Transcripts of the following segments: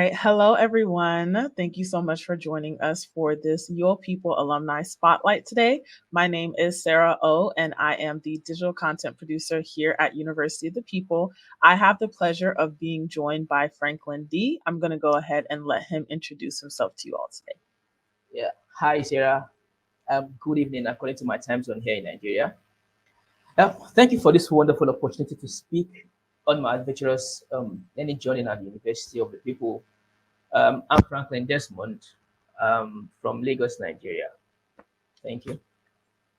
right. Hello, everyone. Thank you so much for joining us for this UoPeople Alumni Spotlight today. My name is Sarah O, and I am the digital content producer here at University of the People. I have the pleasure of being joined by Franklin D. I'm going to go ahead and let him introduce himself to you all today. Yeah. Hi, Sarah. Good evening, according to my time zone here in Nigeria. Thank you for this wonderful opportunity to speak on my adventurous learning journey at the University of the People. I'm Franklin Desmond from Lagos, Nigeria. Thank you.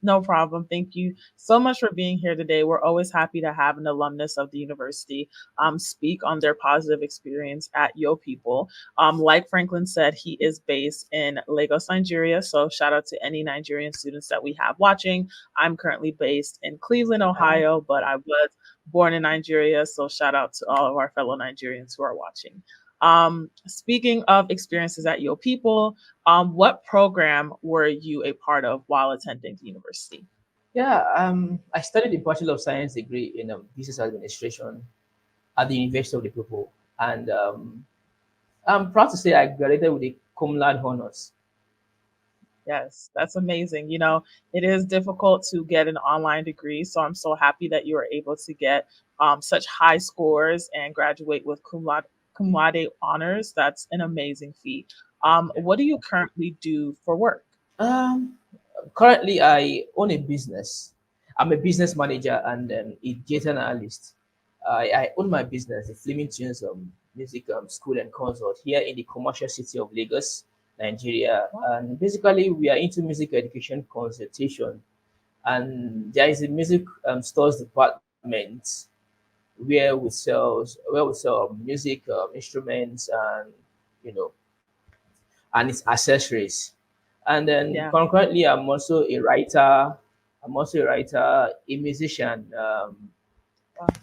No problem. Thank you so much for being here today. We're always happy to have an alumnus of the university speak on their positive experience at Yo People. Like Franklin said, he is based in Lagos, Nigeria. So shout out to any Nigerian students that we have watching. I'm currently based in Cleveland, Ohio, but I was born in Nigeria. So shout out to all of our fellow Nigerians who are watching. Speaking of experiences at Yo People, what program were you a part of while attending the university? Yeah, I studied a Bachelor of Science degree in business administration at the University of the People, and I'm proud to say I graduated with a cum laude honors. Yes, that's amazing. It is difficult to get an online degree, so I'm so happy that you were able to get such high scores and graduate with cum laude honors. That's an amazing feat. What do you currently do for work? Um, Currently, I own a business. I'm a business manager and a data analyst. I own my business, the Fleming Tunes Music School and Consort here in the commercial city of Lagos, Nigeria. And basically, we are into music education consultation. And there is a music stores department where we sell music instruments and you know and its accessories. And then Yeah. concurrently, I'm also a writer. I'm also a writer, a musician, Wow.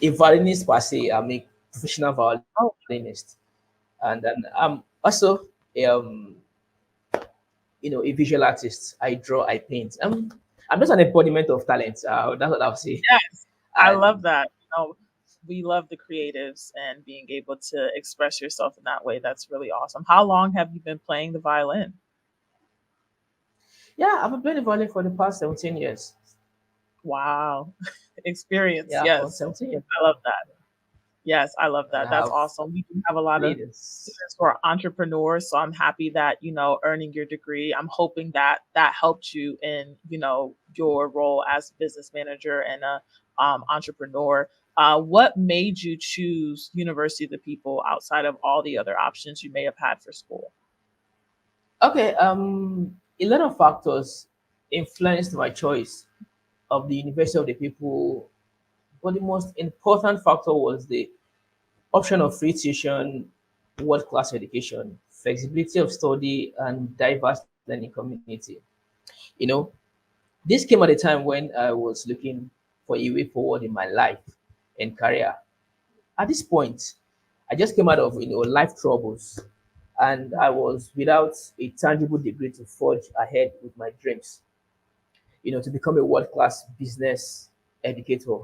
a violinist per se. I'm a professional Oh, violinist, and then I'm also um, a visual artist. I draw, I paint. I'm just an embodiment of talent. That's what I'll say. yes. I love And that. We love the creatives and being able to express yourself in that way. That's really awesome. How long have you been playing the violin? yeah, I've been playing the violin for the past 17 years. Wow. Experience. Yeah, for Yes. 17 years. I love that. Yes, I love And that. I That's have awesome. We do have a lot of played this. students who are entrepreneurs, so I'm happy that, earning your degree. I'm hoping that that helped you in, your role as business manager and a entrepreneur. What made you choose University of the People outside of all the other options you may have had for school? Okay, a lot of factors influenced my choice of the University of the People, but the most important factor was the option of free tuition, world class education, flexibility of study, and diverse learning community. You know, this came at a time when I was looking for a way forward in my life and career. At this point, I just came out of life troubles, and I was without a tangible degree to forge ahead with my dreams. To become a world class business educator.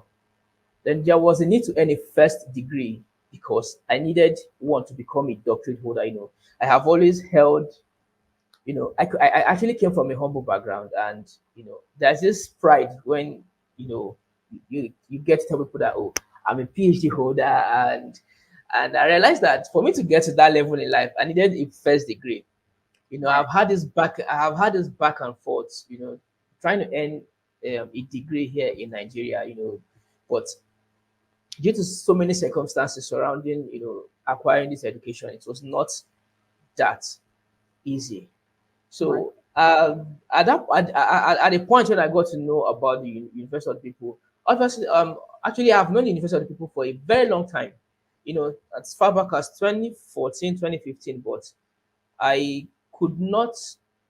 Then there was a need to earn a first degree because I needed one to become a doctorate holder. I have always held, I actually came from a humble background, and there's this pride when you know you get to tell people that, oh, I'm a PhD holder, and I realized that for me to get to that level in life, I needed a first degree. Right. I have had this back and forth, trying to earn a degree here in Nigeria, but due to so many circumstances surrounding, acquiring this education, it was not that easy. Right. So at the point when I got to know about the University of the People, obviously, actually, I've known the University of the People for a very long time, as far back as 2014, 2015, but I could not.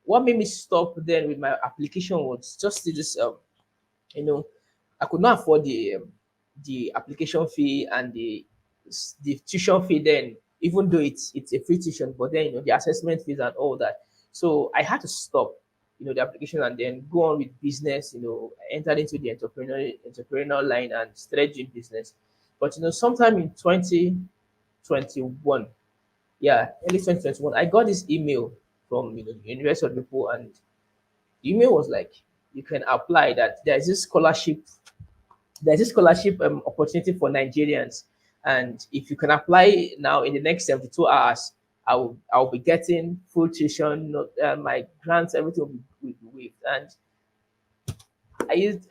What made me stop then with my application was just this, you know, I could not afford the application fee and the tuition fee then, even though it's a free tuition, but then the assessment fees and all that. So I had to stop, the application and then go on with business. I entered into the entrepreneurial line and started doing business. But sometime in 2021, yeah, early 2021, I got this email from the University of People, and the email was like, you can apply that there's this scholarship opportunity for Nigerians, and if you can apply now in the next 72 hours, I'll be getting full tuition, my grants, everything will be waived. And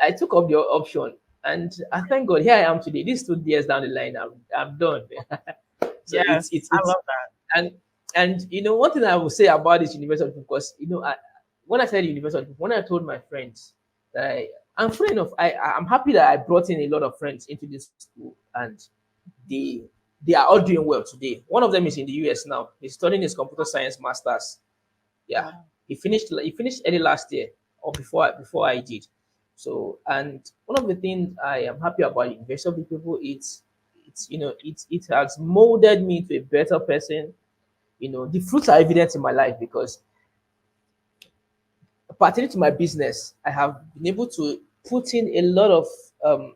I took up the option, and I thank God here I am today. This 2 years down the line, I'm done. So it's Yes, it's I it's love that. and one thing I will say about this university, because when I said university, when I told my friends that I'm free enough, I'm happy that I brought in a lot of friends into this school, and they they are all doing well today. One of them is in the US now. He's studying his computer science masters. Yeah, Wow. he finished early last year, or before I did. So, and one of the things I am happy about University of the People, it has molded me to a better person. The fruits are evident in my life, because pertaining to my business, I have been able to put in a lot of um,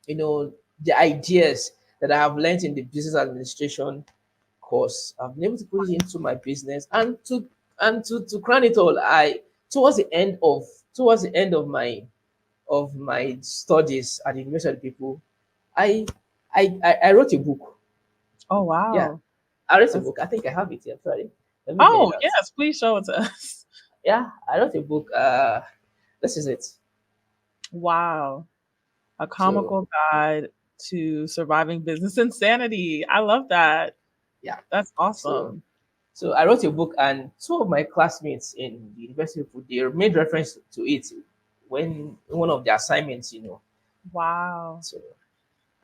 you know the ideas that I have learned in the business administration course. I've been able to put it into my business, and to crown it all, I towards the end of towards the end of my studies at the University of the People, I I wrote a book. Oh Yeah, wow. I wrote a That's book. I think I have it here. Sorry, let me get it Oh out. yes, please show it to us. Yeah, I wrote a book. This is it. Wow. A So comical guide to surviving business insanity. I love that. yeah, That's so awesome. so I wrote a book, and two of my classmates in the University of Food, they made reference to it when in one of the assignments. Wow. So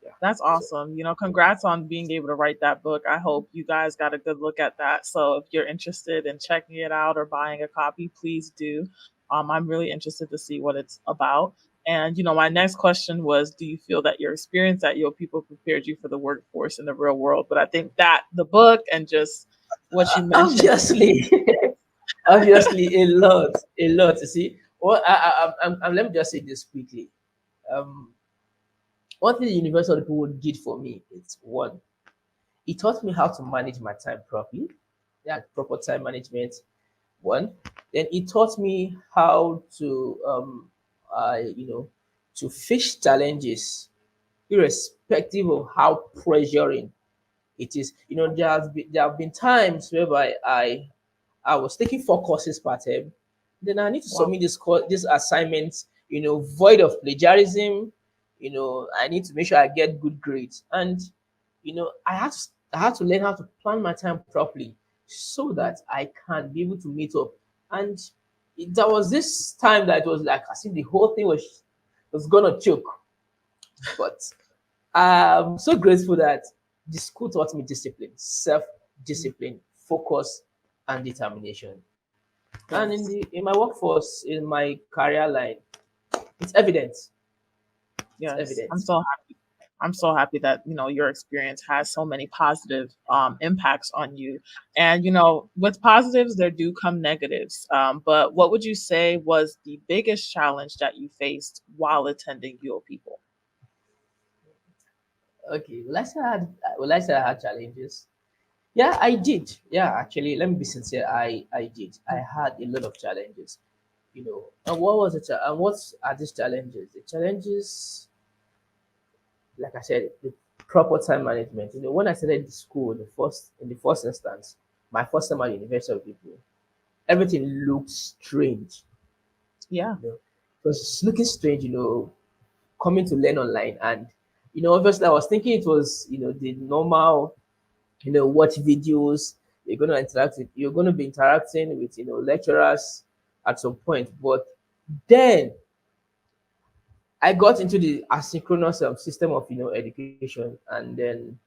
yeah, That's so awesome. Congrats on being able to write that book. I hope you guys got a good look at that. So if you're interested in checking it out or buying a copy, please do. I'm really interested to see what it's about. And my next question was, do you feel that your experience at Yo People prepared you for the workforce in the real world? But I think that the book and just what you mentioned. obviously, obviously, a lot. You see, well, let me just say this quickly. Um, One thing the University of the People did for me is, one, it taught me how to manage my time properly. Yeah, proper time management. One, then it taught me how to face challenges, irrespective of how pressuring it is. There have been times whereby I was taking 4 courses per term. Then I need to Wow. submit this assignment, void of plagiarism. I need to make sure I get good grades. And I had to learn how to plan my time properly, so Yeah. that I can be able to meet up. And there was this time that it was like I see the whole thing was gonna choke. But I'm so grateful that the school taught me discipline, self-discipline, focus, and determination. And in Yes. the in my workforce, in my career line, it's evident. It's Yes. I'm evident. so I'm so happy that your experience has so many positive impacts on you. And with positives, there do come negatives. But what would you say was the biggest challenge that you faced while attending Your People? Okay. Will I say I had challenges? Yeah, I did. Yeah, actually, let me be sincere. I did. I had a lot of challenges. And what was it? And what are these challenges? The challenges, like I said, the proper time management. When I started the school, in the first instance, my first time at the University of People, everything looked strange. Yeah. It was looking strange, coming to learn online. And obviously I was thinking it was, the normal, watch videos. You're gonna be interacting with, lecturers at some point. But then I got into the asynchronous system of, education, and then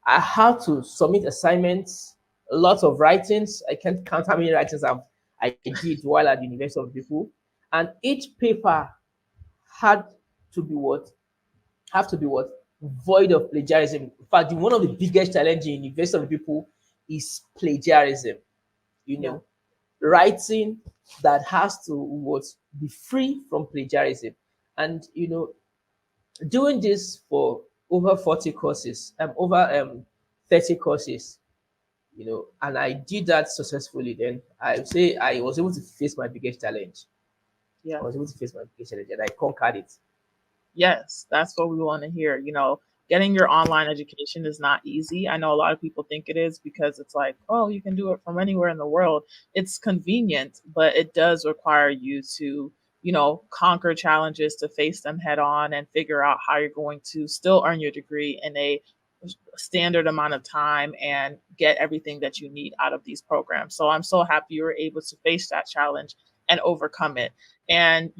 I had to submit assignments, lots of writings. I can't count how many writings I did while at the University of People. And each paper had to be what? Have to be what? Void of plagiarism. In fact, one of the biggest challenges in University of People is plagiarism. You Yeah. know, Writing that has to what? Be free from plagiarism. And doing this for over 40 courses, over 30 courses, and I did that successfully. Then I would say I was able to face my biggest challenge. I Yeah. was able to face my biggest challenge, and I conquered it. Yes, that's what we want to hear. Getting your online education is not easy. I know a lot of people think it is because it's like, oh, you can do it from anywhere in the world. It's convenient, but it does require you to, conquer challenges, to face them head on and figure out how you're going to still earn your degree in a standard amount of time and get everything that you need out of these programs. So I'm so happy you were able to face that challenge and overcome it. And,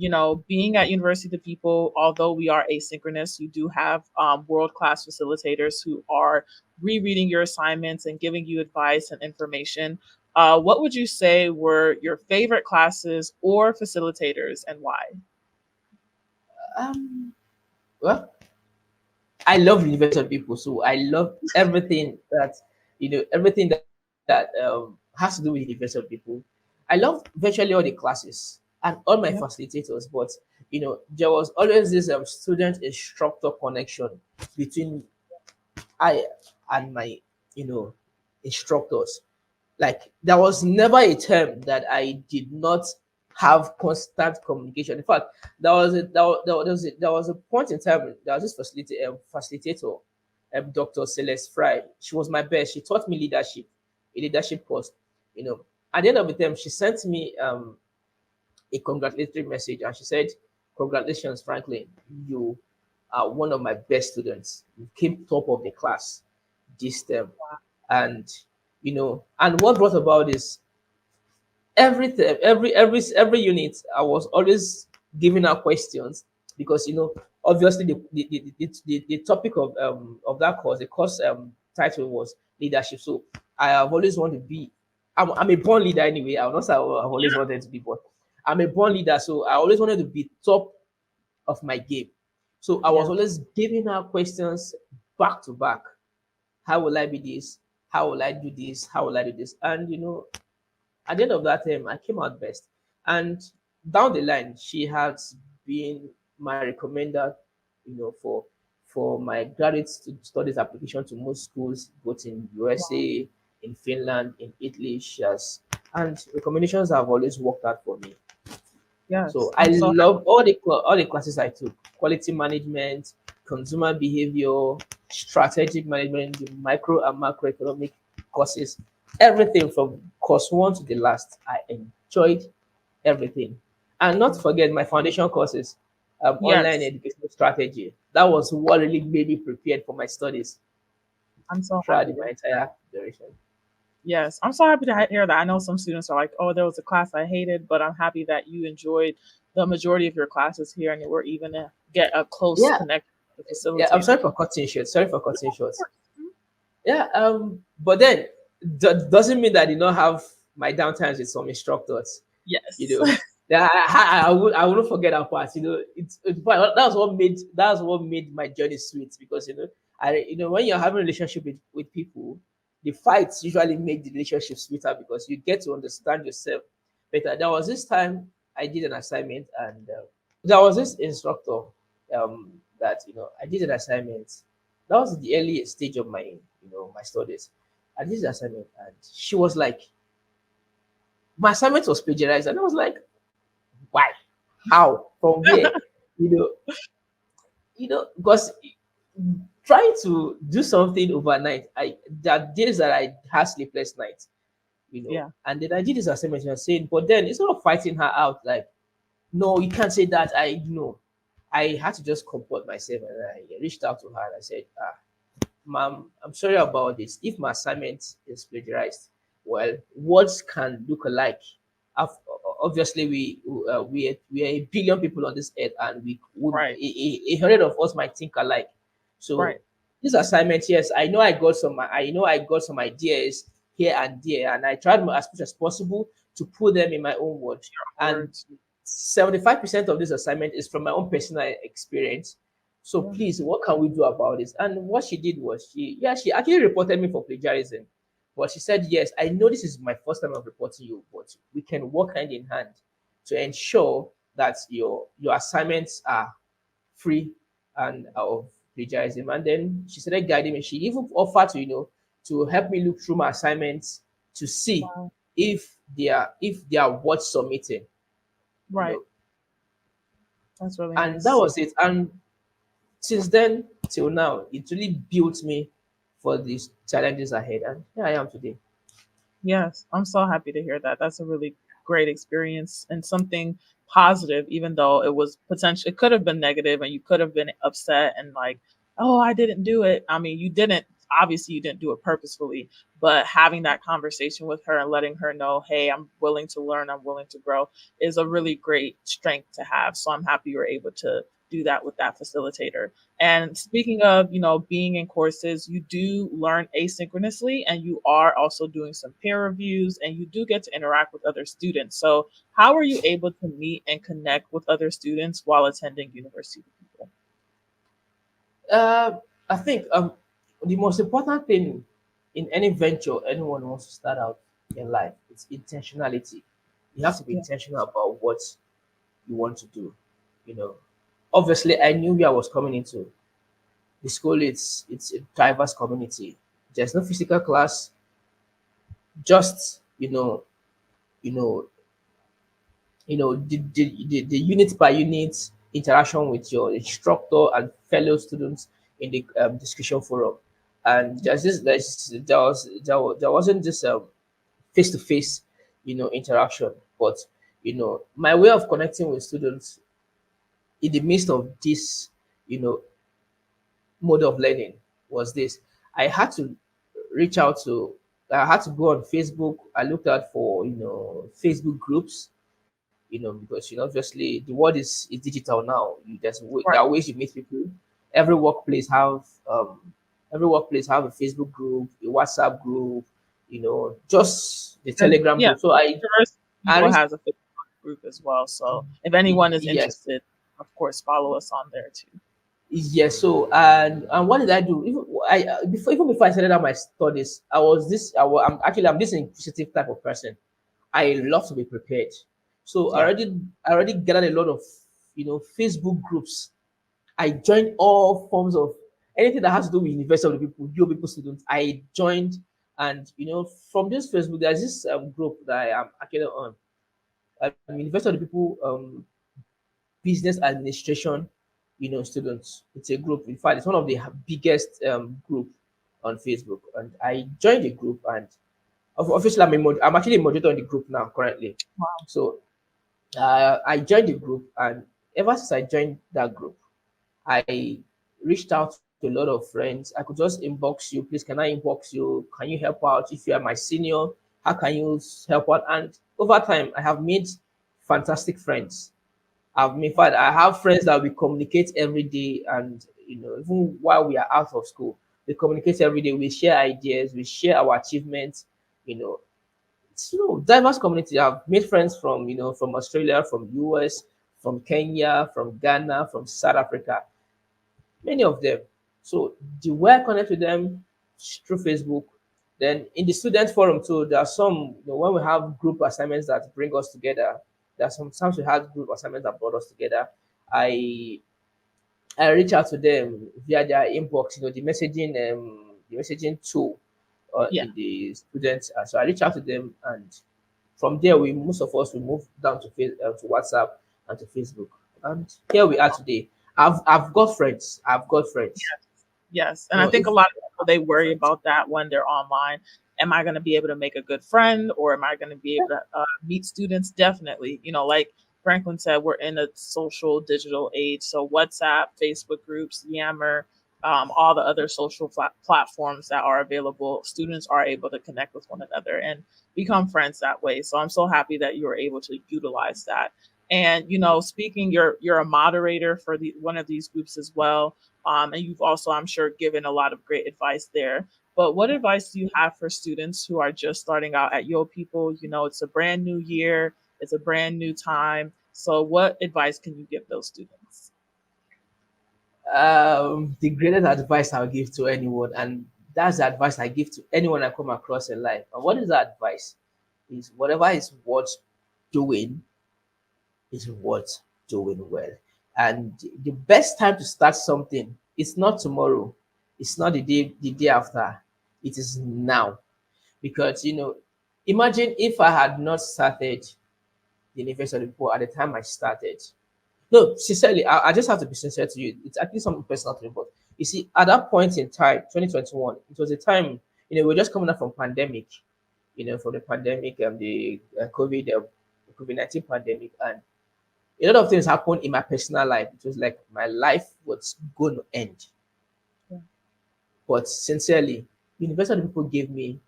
being at University of the People, although we are asynchronous, you do have world class facilitators who are rereading your assignments and giving you advice and information. What would you say were your favorite classes or facilitators and why? Um, well, I love University of People, so I love everything that has to do with University of People. I love virtually all the classes and all my Yeah. facilitators, but there was always this student instructor connection between I and my you know instructors. Like there was never a term that I did not have constant communication. In fact, there was a point in time there was this facilitator, Dr. Celeste Fry. She was my best. She taught me leadership, a leadership course. You know, at the end of the term, she sent me a congratulatory message, and she said, "Congratulations, Franklin. You are one of my best students. You came top of the class this term." And and what brought about this, every unit I was always giving out questions, because obviously the topic of that course, the course title was leadership. So I have always wanted to be, I'm a born leader anyway. I'll not say I've always wanted to be, but I'm a born leader, so I always wanted to be top of my game. So I was Yeah. always giving out questions back to back. How will I be this? How will I do this? How will I do this? And at the end of that term, I came out best. And down the line, she has been my recommender, for my graduate studies application to most schools, both in USA, in Finland, in Italy. She has, and recommendations have always worked out for me. So Yes. I I'm so love all the classes I took: quality management, consumer behavior, strategic management, the micro and macroeconomic courses, everything from course one to the last. I enjoyed everything, and not to happy. forget my foundation courses, online Yes. educational strategy. That was what really made me prepared for my studies I'm so throughout happy to. my entire duration. Yes, I'm so happy to hear that. I know some students are like, "Oh, there was a class I hated," but I'm happy that you enjoyed the majority of your classes here, and you were even to get a close Yeah, connection with the yeah. I'm facilitator. sorry for cutting short. Sorry for cutting Of short. course. Mhm. Yeah, but then that doesn't mean that I did not have my downtimes with some instructors. You Yes. know, that I wouldn't forget that part. But that's what made my journey sweet, because when you're having a relationship with people, the fights usually make the relationship sweeter because you get to understand yourself better. There was this time I did an assignment, and there was this instructor that I did an assignment. That was the early stage of my studies. I did the assignment, and she was like, my assignment was plagiarized, and I was like, why? How? From where? You know, because trying to do something overnight, there are days that I had sleepless nights, Yeah. and then I did this assignment. And I was saying, but then instead of fighting her out, like, no, you can't say that. I had to just comport myself, and I reached out to her and I said, ma'am, I'm sorry about this. If my assignment is plagiarized, well, words can look alike. Of- Obviously, we are a billion people on this earth, and we would Right. a hundred of us might think alike. Right. So this assignment, yes, I know I got some ideas here and there, and I tried as much as possible to put them in my own words. And Words. 75% of this assignment is from my own personal experience. So Yeah. please, what can we do about this? And what she did was she actually reported me for plagiarism. But she said, yes, I know this is my first time of reporting you, but we can work hand in hand to ensure that your assignments are free and of plagiarism. And then she started guiding me. She even offered to help me look through my assignments to see Wow. if they are worth submitting, you Right. know. That's really And that nice. was it. And since then till now, it really built me for these challenges ahead. And here I am today. Yes, I'm so happy to hear that. That's a really great experience and something positive, even though it was potential, it could have been negative and you could have been upset and like, oh, I didn't do it. I mean, you didn't, obviously, you didn't do it purposefully, but having that conversation with her and letting her know, hey, I'm willing to learn, I'm willing to grow is a really great strength to have. So I'm happy you were able to do that with that facilitator. And speaking of, being in courses, you do learn asynchronously and you are also doing some peer reviews and you do get to interact with other students. So, how are you able to meet and connect with other students while attending University of People? Uh, I think the most important thing in any venture anyone wants to start out in life is intentionality. You have to be Yeah, intentional about what you want to do. You know, obviously, I knew where I was coming into. The school, it's a diverse community. There's no physical class, just you know, the unit by unit interaction with your instructor and fellow students in the discussion forum. And there wasn't this face to face interaction, but my way of connecting with students in the midst of this you know mode of learning was this. I had to reach out to I had to go on Facebook. I looked out for Facebook groups, because obviously the world is digital now. There right. are ways you meet people. Every workplace have um every workplace have a Facebook group, a WhatsApp group, just the And Telegram yeah, group. So University of I People reached has a Facebook group as well. So, if anyone is yes. interested, of course, follow us on there too. Yes, so and what did I do? Even before I started out my studies, I'm this inquisitive type of person. I love to be prepared. So Yeah. I already gathered a lot of Facebook groups. I joined all forms of anything that has to do with University of the People, your people students. I joined, and from this Facebook, there's this group that I am actually on. University of the People business administration students. It's a group. In fact, it's one of the biggest group on Facebook. And I joined the group, and obviously I'm actually a moderator in the group now currently. Wow. So I joined the group, and ever since I joined that group, I reached out to a lot of friends. I could just inbox you, please, can I inbox you? Can you help out? If you are my senior, how can you help out? And over time, I have made fantastic friends. In fact, I have friends that we communicate every day, and even while we are out of school, we communicate every day. We share ideas, we share our achievements. You know, it's diverse community. I've made friends from Australia, from US, from Kenya, from Ghana, from South Africa, many of them. So the way I connect with them is through Facebook. Then in the student forum too, there are some when we have group assignments that bring us together. There are sometimes we have group assignments that brought us together. I I reach out to them via their inbox, the messaging tool Yeah. in the students. So I reach out to them, and from there, we most of us we move down to WhatsApp and to Facebook, and here we are today. I've got friends. I've got friends. Yes, and I think If a lot of people they I've got worry friends. about that when they're online. Am I going to be able to make a good friend, or am I going to be able to meet students? Definitely, like Franklin said, we're in a social digital age. So WhatsApp, Facebook groups, Yammer, all the other social platforms that are available, students are able to connect with one another and become friends that way. So I'm so happy that you were able to utilize that. And speaking, you're a moderator for one of these groups as well, and you've also, I'm sure, given a lot of great advice there. But what advice do you have for students who are just starting out at Yo People? It's a brand new year, it's a brand new time. So, what advice can you give those students? The greatest advice I'll give to anyone, and that's the advice I give to anyone I come across in life. And what is that advice? Is whatever is worth doing is worth doing well. And the best time to start something is not tomorrow, it's not the day after. It is now. Because imagine if I had not started the University of the People at the time I started. No, sincerely, I just have to be sincere to you. It's actually something personal to me. But you see, at that point in time, 2021, it was a time, we're just coming out from pandemic, from the pandemic and the COVID-19 pandemic. And a lot of things happened in my personal life. It was like my life was going to end. Yeah. But sincerely, University of the People gave me,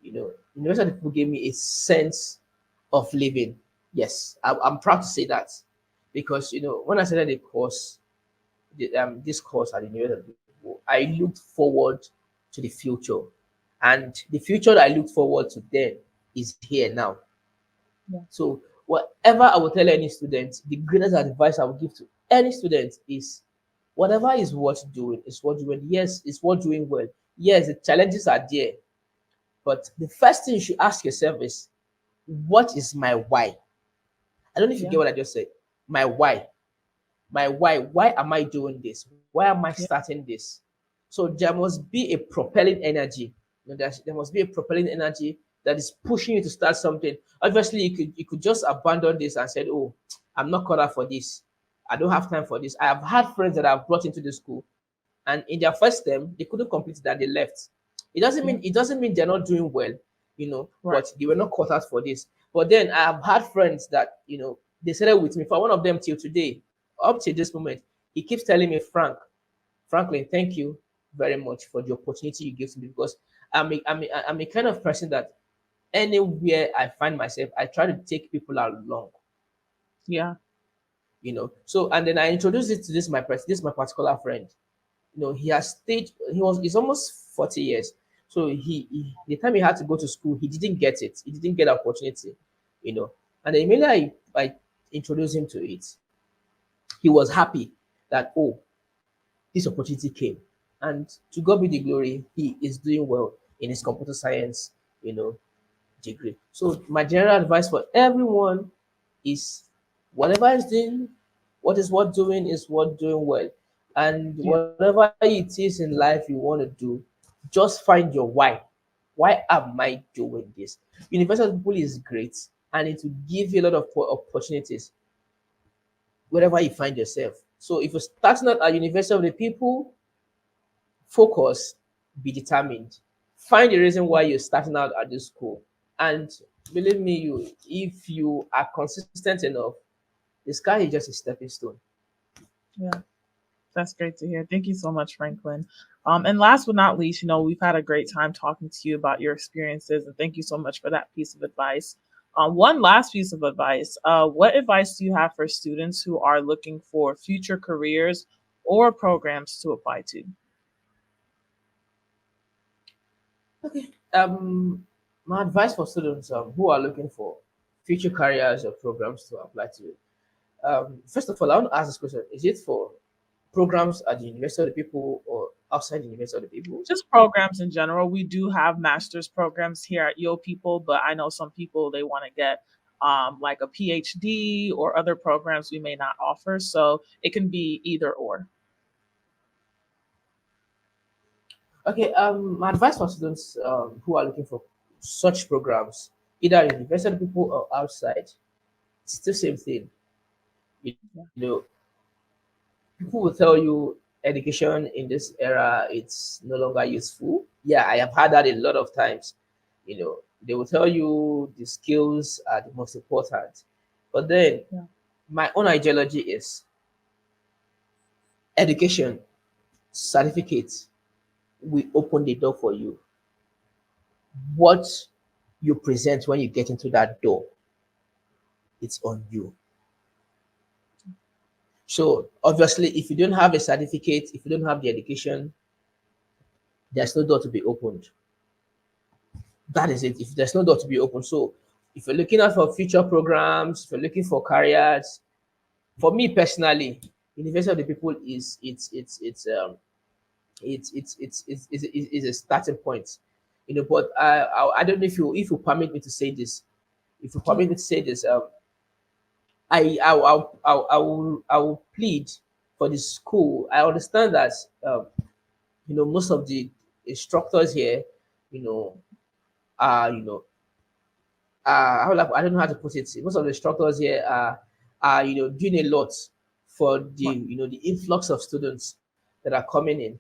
University of the People gave me a sense of living. Yes, I'm proud to say that because when I started the course, this course at the University of the People, I looked forward to the future, and the future that I looked forward to then is here now. Yeah. So whatever I will tell any student, the greatest advice I will give to any student is whatever is worth doing is worth doing. Yes, it's worth doing well. Yes, the challenges are there, but the first thing you should ask yourself is, what is my why? I don't know if you Yeah. get what I just said. My why. My why. Why am I doing this? Why am I Yeah. starting this? So there must be a propelling energy. There must be a propelling energy that is pushing you to start something. Obviously, you could just abandon this and said, "Oh, I'm not cut out for this. I don't have time for this." I have had friends that I've brought into the school, and in their first term, they couldn't complete it and they left. Yeah. It doesn't mean they're not doing well, Right. but they were not cut out for this. But then I have had friends that they started with me. For one of them till today, up to this moment, he keeps telling me, Franklin, thank you very much for the opportunity you give to me because I'm a kind of person that anywhere I find myself, I try to take people along. Yeah. So and then I introduced it to this my particular friend. He has stayed. He's almost 40 years. So the time he had to go to school, he didn't get it. He didn't get the opportunity. And then immediately I introduced him to it. He was happy that, oh, this opportunity came. And to God be the glory, he is doing well in his computer science, you know, degree. So my general advice for everyone is whatever is doing, what is worth doing is worth doing well. And Yeah. whatever it is in life you want to do, just find your why. Why am I doing this? University of People is great and it will give you a lot of opportunities wherever you find yourself. So if you're starting out at University of the People, focus, be determined. Find the reason why you're starting out at this school. And believe me, if you are consistent enough, the sky is just a stepping stone. Yeah. That's great to hear. Thank you so much, Franklin. And last but not least, we've had a great time talking to you about your experiences, and thank you so much for that piece of advice. One last piece of advice. What advice do you have for students who are looking for future careers or programs to apply to? My advice for students who are looking for future careers or programs to apply to. First of all, I want to ask this question: is it for programs at the University of the People or outside the University of the People? Just programs in general. We do have master's programs here at UoPeople, but I know some people they want to get like a PhD or other programs we may not offer. So it can be either or. Okay, my advice for students who are looking for such programs, either in University of the People or outside, it's the same thing. Yeah. You know, people will tell you education in this era it's no longer useful. Yeah, I have had that a lot of times. They will tell you the skills are the most important. But then Yeah. my own ideology is education, certificates will open the door for you. What you present when you get into that door, it's on you. So obviously, if you don't have a certificate, if you don't have the education, there's no door to be opened. That is it. If there's no door to be open, so if you're looking out for future programs, if you're looking for careers, for me personally, University of the People is a starting point. But I don't know if you permit me to say this. If you Yeah. permit me to say this, I will plead for the school. I understand that most of the instructors here, you know, are I don't know how to put it. Most of the instructors here are doing a lot for the Right. the influx of students that are coming in.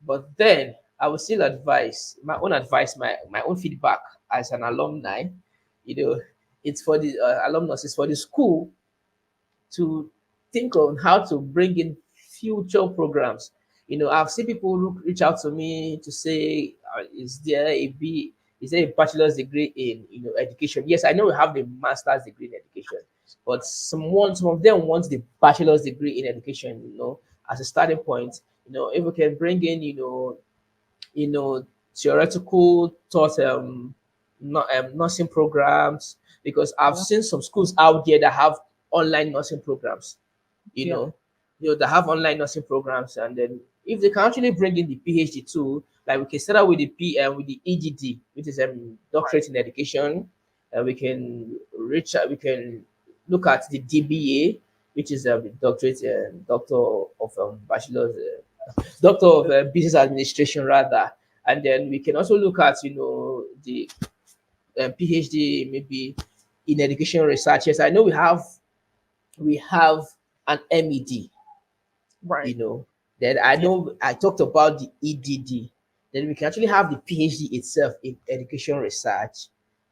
But then I would still advise my own feedback as an alumni. You know, it's for the alumnus. It's for the school to think on how to bring in future programs. I've seen people reach out to me to say, is there a bachelor's degree in education? Yes, I know we have the master's degree in education, but some of them want the bachelor's degree in education. As a starting point. If we can bring in you know, theoretical thought nursing programs, because I've Yeah. seen some schools out there that have online nursing programs, you Yeah. know, that have online nursing programs, and then if they can actually bring in the PhD too, like we can start out with the with the EDD, which is Right. doctorate in education, and we can look at the DBA, which is the doctorate doctor of bachelor's doctor of business administration rather, and then we can also look at the PhD maybe in education research. Yes, I know we have an MED, Right. you know. Then I Yeah. know I talked about the EDD. Then we can actually have the PhD itself in education research,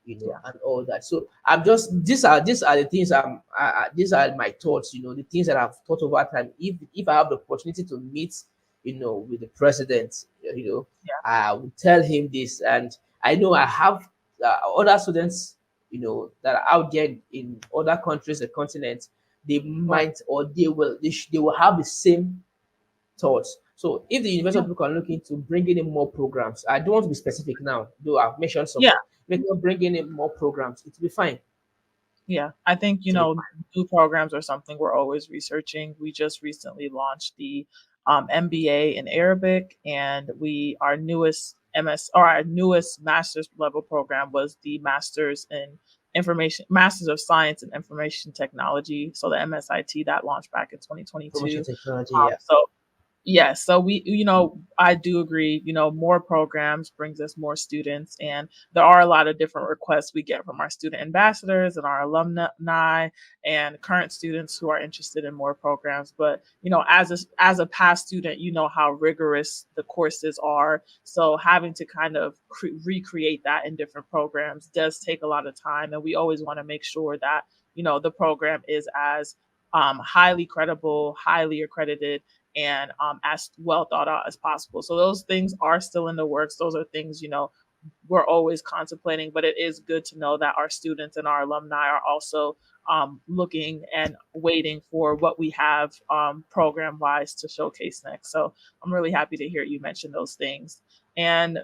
Yeah. and all that. So I'm just these are the things these are my thoughts, the things that I've thought over time. If I have the opportunity to meet, with the president, Yeah. I will tell him this, and I know I have other students, that are out there in other countries, and continents. They Right. might, or they will have the same thoughts. So if the university Yeah. of people are looking to bring in more programs, I don't want to be specific now, though I've mentioned some, Yeah. but make them bring in more programs. It will be fine. Yeah, I think, To be new programs are something we're always researching. We just recently launched the MBA in Arabic, and our newest our newest master's level program was the Masters of Science in Information Technology. So the MSIT that launched back in promotion 2022. technology, yeah. So yes, so I do agree, more programs brings us more students, and there are a lot of different requests we get from our student ambassadors and our alumni and current students who are interested in more programs. But, as a past student, you know how rigorous the courses are. So having to kind of recreate that in different programs does take a lot of time, and we always want to make sure that, the program is as highly credible, highly accredited, and as well thought out as possible. So those things are still in the works. Those are things, we're always contemplating, but it is good to know that our students and our alumni are also looking and waiting for what we have program wise to showcase next. So I'm really happy to hear you mention those things. And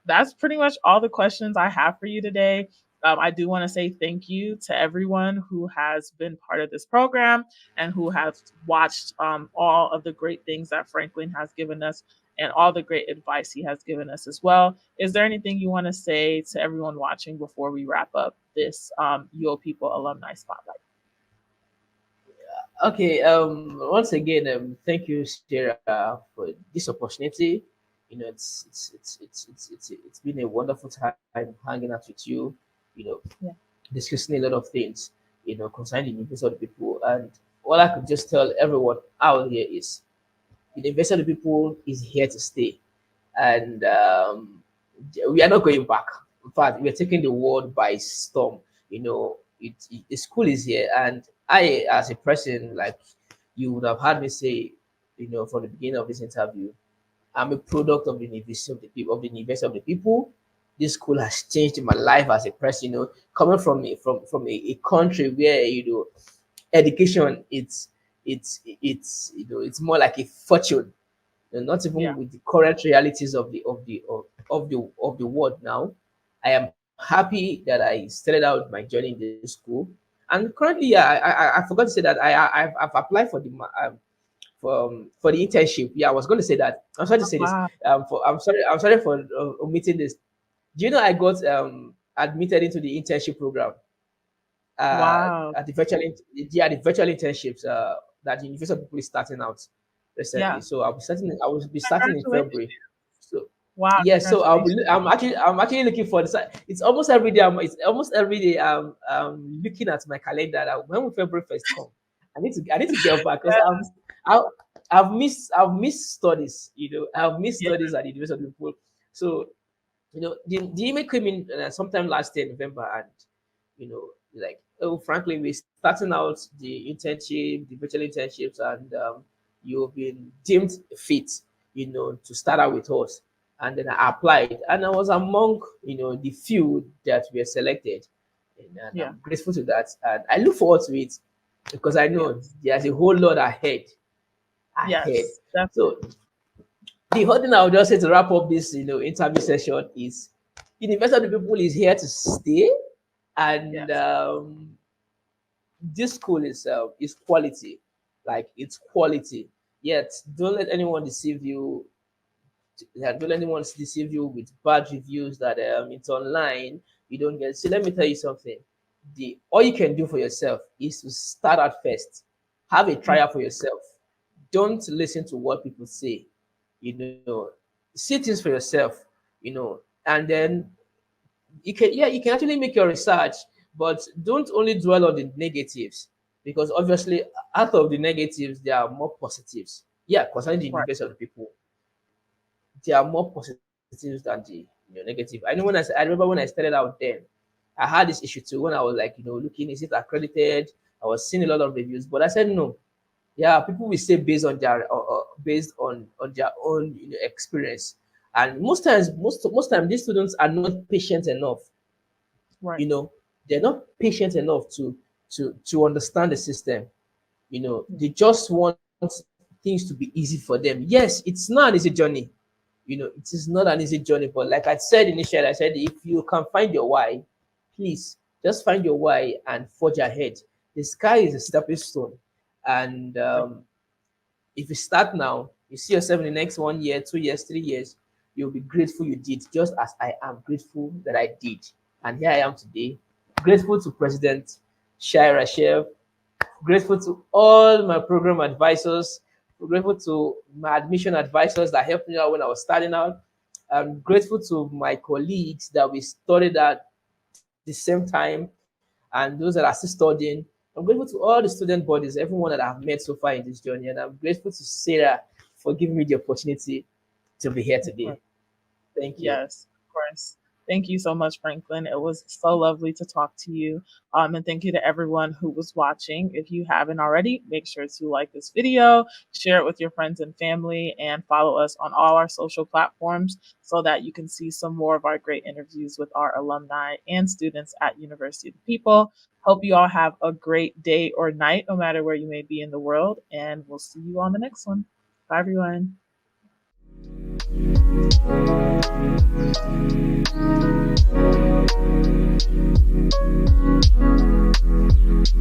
that's pretty much all the questions I have for you today. I do want to say thank you to everyone who has been part of this program and who have watched all of the great things that Franklin has given us and all the great advice he has given us as well. Is there anything you want to say to everyone watching before we wrap up this Yo People Alumni Spotlight? Okay. Once again, thank you, Sarah, for this opportunity. It's been a wonderful time hanging out with you. You know, Yeah, discussing a lot of things, concerning the University of the People. And all I could just tell everyone out here is the University of the People is here to stay. And we are not going back. In fact, we are taking the world by storm. The school is here, and I, as a person, like you would have heard me say, from the beginning of this interview, I'm a product of the University of the People. Of the University of the People, this school has changed my life as a person. Coming from a country where education it's more like a fortune, not yeah, even with the current realities of the world now. I am happy that I started out my journey in this school, and currently, yeah, I forgot to say that I've applied for for the internship. Yeah, I was going to say that. I'm sorry to say this. wow, I'm sorry for omitting this. Do you know I got admitted into the internship program wow, the virtual internships that the University of People is starting out recently. yeah, So I will be starting in congratulations. February. So Wow, Yeah, so congratulations. I'm actually looking for this. It's almost every day. It's almost every day. Looking at my calendar. That when will February first come? I need to get back because I've missed studies. I've missed Yeah, studies at the University of Liverpool. So the email came in sometime last year, November, and like, oh, frankly, we're starting out the internship, the virtual internships, and you've been deemed fit, to start out with us. And then I applied, and I was among the few that were selected, and yeah, I'm grateful to that, and I look forward to it because I know yes, there's a whole lot ahead. yes, definitely. So the whole thing I would just say to wrap up this, interview session is University of the People is here to stay, and Yes, this school is quality, like it's quality. Yet don't let anyone deceive you. Yeah, don't let anyone deceive you with bad reviews that it's online. You don't get. See, let me tell you something. The all you can do for yourself is to start at first. Have a mm, trial for yourself. Don't listen to what people say. You know, see things for yourself. And then you can actually make your research, but don't only dwell on the negatives, because obviously out of the negatives there are more positives. Yeah, concerning the right, university of the people, there are more positives than the negative. I remember when I started out then, I had this issue too when I was like, looking, is it accredited? I was seeing a lot of reviews, but I said no. Yeah, people will say based on their based on their own experience, and most times these students are not patient enough. right, you know they're not patient enough to understand the system. mm, They just want things to be easy for them. Yes, it's not an easy journey. It is not an easy journey, but like I said initially, I said if you can find your why, please just find your why and forge ahead. The sky is a stepping stone, and definitely, if you start now, you see yourself in the next 1 year, 2 years, 3 years, you'll be grateful you did, just as I am grateful that I did. And here I am today, grateful to President Shaira Shev, grateful to all my program advisors, grateful to my admission advisors that helped me out when I was starting out. I'm grateful to my colleagues that we studied at the same time and those that are still studying. I'm grateful to all the student bodies, everyone that I've met so far in this journey, and I'm grateful to Sarah for giving me the opportunity to be here of course. today. Thank you. Yes, of course. Thank you so much, Franklin. It was so lovely to talk to you. And thank you to everyone who was watching. If you haven't already, make sure to like this video, share it with your friends and family, and follow us on all our social platforms so that you can see some more of our great interviews with our alumni and students at University of the People. Hope you all have a great day or night, no matter where you may be in the world, and we'll see you on the next one. Bye, everyone.